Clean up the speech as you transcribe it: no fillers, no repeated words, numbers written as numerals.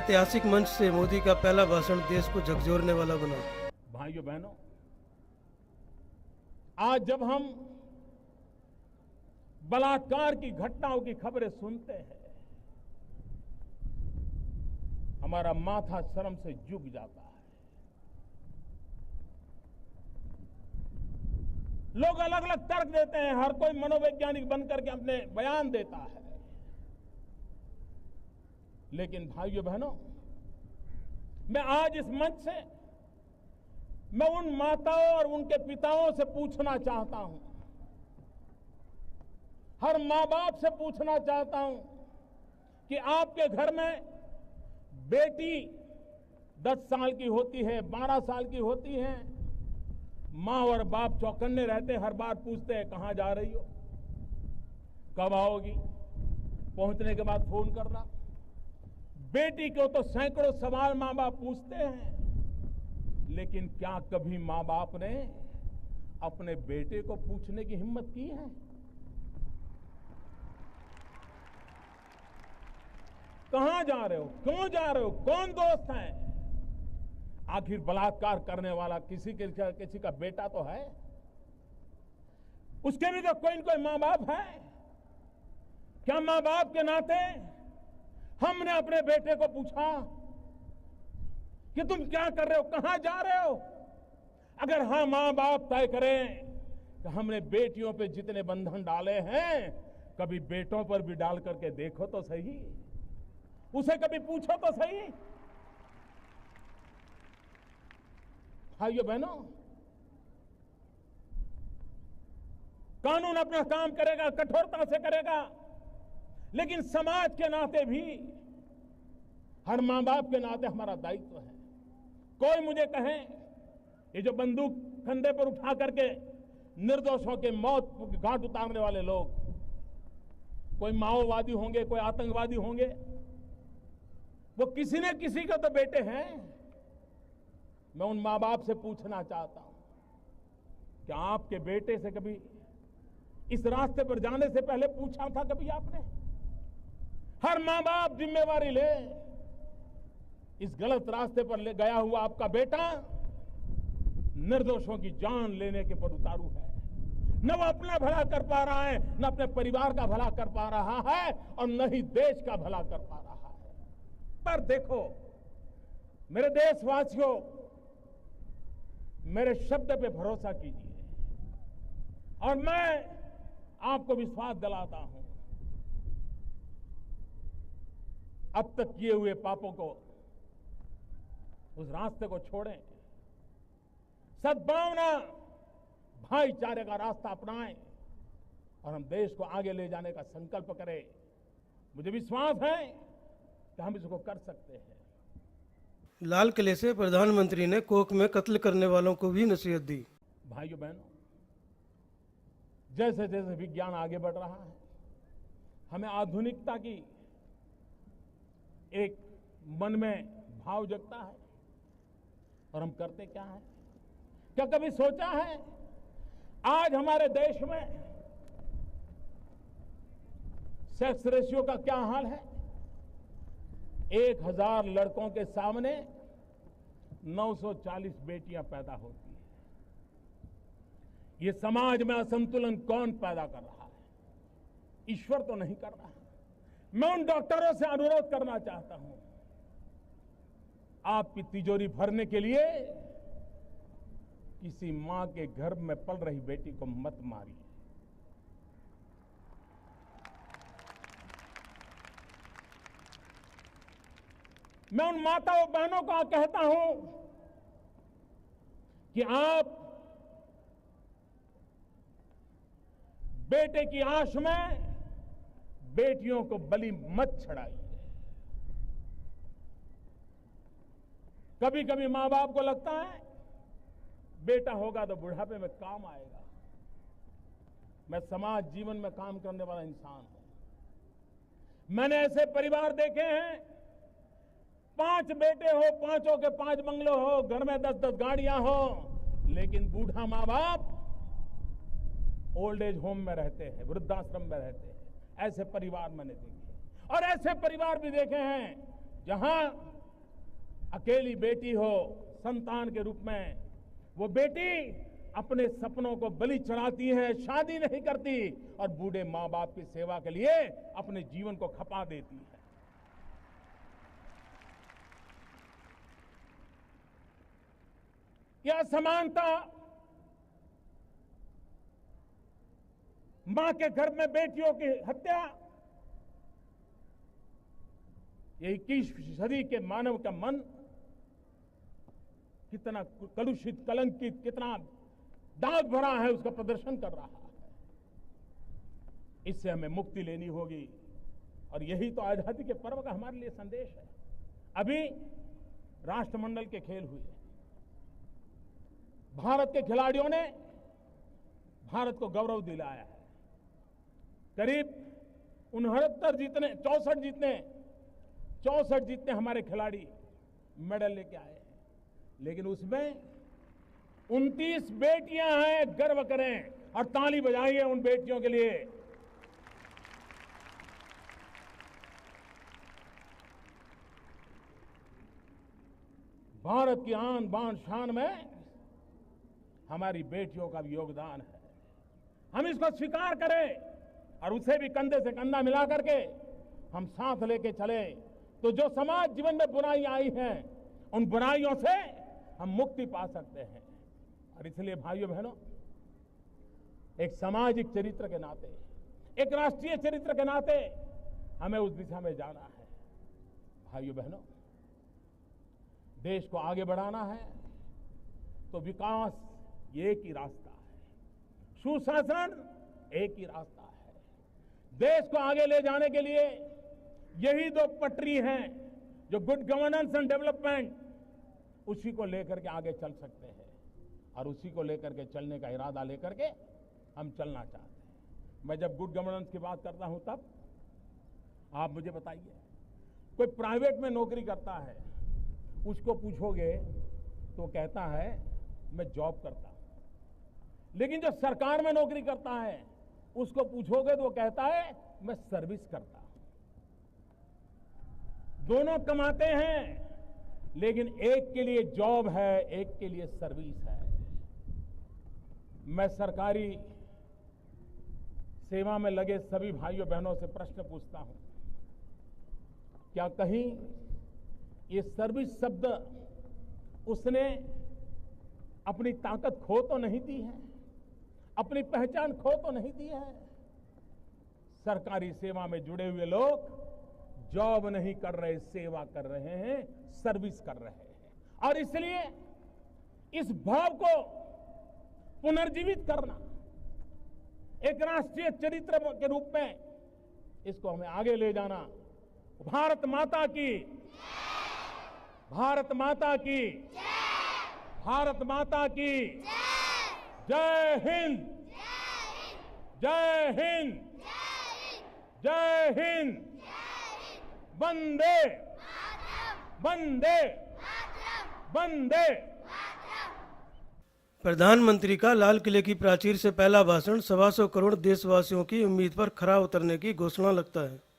ऐतिहासिक मंच से मोदी का पहला भाषण देश को झकझोरने वाला बना। भाइयों बहनों, आज जब हम बलात्कार की घटनाओं की खबरें सुनते हैं, हमारा माथा शर्म से झुक जाता है। लोग अलग अलग तर्क देते हैं, हर कोई मनोवैज्ञानिक बनकर के अपने बयान देता है, लेकिन भाइयों बहनों, मैं आज इस मंच से मैं उन माताओं और उनके पिताओं से पूछना चाहता हूं, हर मां बाप से पूछना चाहता हूं कि आपके घर में बेटी 10 साल की होती है, 12 साल की होती है, मां और बाप चौकन्ने रहते, हर बार पूछते हैं कहां जा रही हो, कब आओगी, पहुंचने के बाद फोन करना। बेटी को तो सैकड़ों सवाल मां बाप पूछते हैं, लेकिन क्या कभी मां बाप ने अपने बेटे को पूछने की हिम्मत की है? कहां जा रहे हो, क्यों जा रहे हो, कौन दोस्त है? आखिर बलात्कार करने वाला किसी का बेटा तो है, उसके भी तो कोई न कोई मां बाप है। क्या मां बाप के नाते हमने अपने बेटे को पूछा कि तुम क्या कर रहे हो, कहां जा रहे हो? अगर हाँ, मां बाप तय करें कि हमने बेटियों पे जितने बंधन डाले हैं, कभी बेटों पर भी डाल करके देखो तो सही, उसे कभी पूछो तो सही। भाइयों बहनों, कानून अपना काम करेगा, कठोरता से करेगा, लेकिन समाज के नाते भी, हर मां बाप के नाते हमारा दायित्व है। कोई मुझे कहे, ये जो बंदूक कंधे पर उठा करके निर्दोषों के मौत घाट उतारने वाले लोग, कोई माओवादी होंगे, कोई आतंकवादी होंगे, वो किसी न किसी का तो बेटे हैं। मैं उन मां बाप से पूछना चाहता हूं, क्या आपके बेटे से कभी इस रास्ते पर जाने से पहले पूछा था कभी आपने? हर मां बाप जिम्मेवारी ले। इस गलत रास्ते पर ले गया हुआ आपका बेटा निर्दोषों की जान लेने के पर उतारू है। न वो अपना भला कर पा रहा है, न अपने परिवार का भला कर पा रहा है, और न ही देश का भला कर पा रहा है। पर देखो मेरे देशवासियों, मेरे शब्द पे भरोसा कीजिए, और मैं आपको विश्वास दिलाता हूं, अब तक किए हुए पापों को, उस रास्ते को छोड़ें, सद्भावना भाईचारे का रास्ता अपनाएं, और हम देश को आगे ले जाने का संकल्प करें। मुझे विश्वास है कि हम इसको कर सकते हैं। लाल किले से प्रधानमंत्री ने कोख में कत्ल करने वालों को भी नसीहत दी। भाइयों बहनों, जैसे जैसे विज्ञान आगे बढ़ रहा है, हमें आधुनिकता की एक मन में भाव जगता है, और हम करते क्या है? क्या कभी सोचा है आज हमारे देश में सेक्स रेशियो का क्या हाल है? 1000 लड़कों के सामने 940 बेटियां पैदा होती हैं। ये समाज में असंतुलन कौन पैदा कर रहा है? ईश्वर तो नहीं कर रहा है। मैं उन डॉक्टरों से अनुरोध करना चाहता हूं, आपकी तिजोरी भरने के लिए किसी मां के गर्भ में पल रही बेटी को मत मारिए। मैं उन माताओं बहनों को कहता हूं कि आप बेटे की आश में बेटियों को बलि मत चढ़ाइए। कभी कभी मां बाप को लगता है बेटा होगा तो बुढ़ापे में काम आएगा। मैं समाज जीवन में काम करने वाला इंसान हूं। मैंने ऐसे परिवार देखे हैं, 5 बेटे हो, 5 के 5 बंगले हो, घर में 10-10 गाड़ियां हो, लेकिन बूढ़ा मां बाप ओल्ड एज होम में रहते हैं, वृद्धाश्रम में रहते हैं। ऐसे परिवार मैंने देखे, और ऐसे परिवार भी देखे हैं जहां अकेली बेटी हो संतान के रूप में, वो बेटी अपने सपनों को बलि चढ़ाती है, शादी नहीं करती और बूढ़े माँ बाप की सेवा के लिए अपने जीवन को खपा देती है। यह असमानता मां के गर्भ में बेटियों की हत्या, ये 21वीं सदी के मानव का मन कितना कलुषित, कलंकित, कितना दाग भरा है, उसका प्रदर्शन कर रहा है। इससे हमें मुक्ति लेनी होगी और यही तो आजादी के पर्व का हमारे लिए संदेश है। अभी राष्ट्रमंडल के खेल हुए, भारत के खिलाड़ियों ने भारत को गौरव दिलाया है। करीब 64 जीतने हमारे खिलाड़ी मेडल लेके आए हैं, लेकिन उसमें 29 बेटियां हैं। गर्व करें और ताली बजाइए उन बेटियों के लिए। भारत की आन बान शान में हमारी बेटियों का भी योगदान है। हम इसको स्वीकार करें और उसे भी कंधे से कंधा मिला करके हम साथ लेके चले, तो जो समाज जीवन में बुराई आई है, उन बुराइयों से हम मुक्ति पा सकते हैं। और इसलिए भाइयों बहनों, एक सामाजिक चरित्र के नाते, एक राष्ट्रीय चरित्र के नाते हमें उस दिशा में जाना है। भाइयों बहनों, देश को आगे बढ़ाना है तो विकास एक ही रास्ता है, सुशासन एक ही रास्ता है। देश को आगे ले जाने के लिए यही दो पटरी हैं जो गुड गवर्नेंस एंड डेवलपमेंट, उसी को लेकर के आगे चल सकते हैं और उसी को लेकर के चलने का इरादा लेकर के हम चलना चाहते हैं। मैं जब गुड गवर्नेंस की बात करता हूं तब आप मुझे बताइए, कोई प्राइवेट में नौकरी करता है, उसको पूछोगे तो कहता है मैं जॉब करता हूं, लेकिन जो सरकार में नौकरी करता है उसको पूछोगे तो वो कहता है मैं सर्विस करता हूं। दोनों कमाते हैं, लेकिन एक के लिए जॉब है, एक के लिए सर्विस है। मैं सरकारी सेवा में लगे सभी भाइयों बहनों से प्रश्न पूछता हूं, क्या कहीं ये सर्विस शब्द उसने अपनी ताकत खो तो नहीं दी है, अपनी पहचान खो तो नहीं दी है? सरकारी सेवा में जुड़े हुए लोग जॉब नहीं कर रहे, सेवा कर रहे हैं, सर्विस कर रहे हैं। और इसलिए इस भाव को पुनर्जीवित करना, एक राष्ट्रीय चरित्र के रूप में इसको हमें आगे ले जाना। भारत माता की, भारत माता की, भारत माता की जय हिंद, जय हिंद, जय हिंद, वंदे वंदे वंदे। प्रधानमंत्री का लाल किले की प्राचीर से पहला भाषण 125 करोड़ देशवासियों की उम्मीद पर खरा उतरने की घोषणा लगता है।